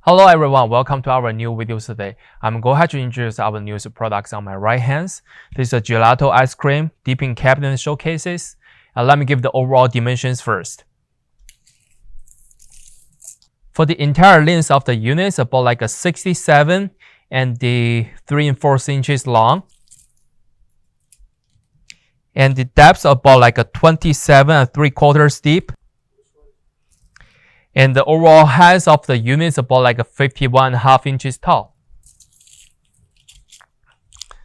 Hello everyone, welcome to our new video today. I'm going to introduce our newest products on my right hand. This is a gelato ice cream deep in cabinet showcases. And let me give the overall dimensions first. For the entire length of the unit, it's about like a 67 and the 3 4 inches long. And the depth about like a 27 and 3/4 deep. And the overall height of the unit is about like a 51.5 inches tall.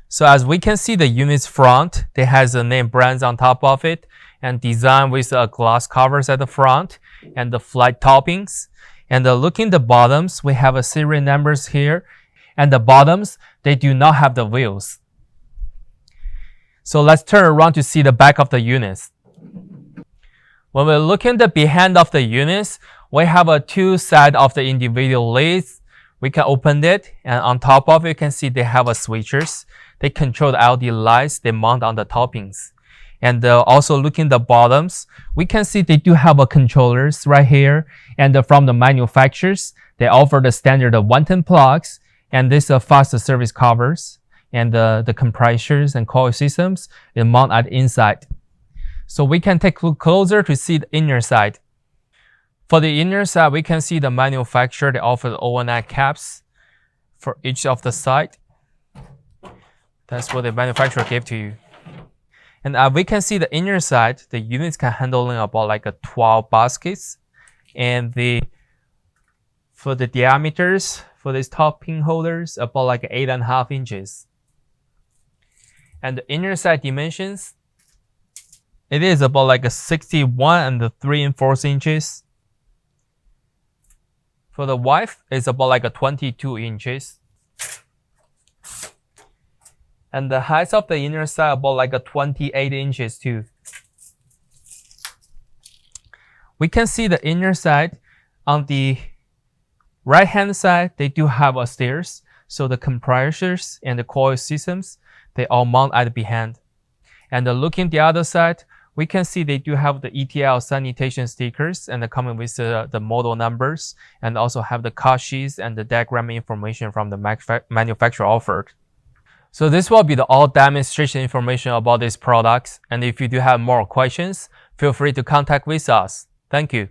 So as we can see, the unit's front, it has the name brands on top of it and designed with glass covers at the front and the flat toppings. And looking at the bottoms, we have a serial numbers here. And the bottoms, they do not have the wheels. So let's turn around to see the back of the units. When we're looking at the behind of the units, we have a two sides of the individual lids. We can open it, and on top of it, you can see they have a switchers. They control the LED lights. They mount on the toppings. And also looking at the bottoms, we can see they do have a controllers right here. And from the manufacturers, they offer the standard 110 plugs, and this fast service covers, and the compressors and coil systems they mount at the inside. So we can take a look closer to see the inner side. For the inner side, we can see the manufacturer, they offer the overnight caps for each of the side. That's what the manufacturer gave to you. And we can see the inner side, the units can handle about like a 12 baskets. And for the diameters, for these top pin holders, about like 8.5 inches. And the inner side dimensions, it is about like a 61 and the 3 4 inches. For the width, it's about like a 22 inches. And the height of the inner side about like a 28 inches too. We can see the inner side. On the right hand side, they do have a stairs. So the compressors and the coil systems, they all mount at the behind. And looking at the other side, we can see they do have the ETL sanitation stickers and coming with the model numbers, and also have the cut sheets and the diagram information from the manufacturer offered. So this will be the all demonstration information about these products. And if you do have more questions, feel free to contact with us. Thank you.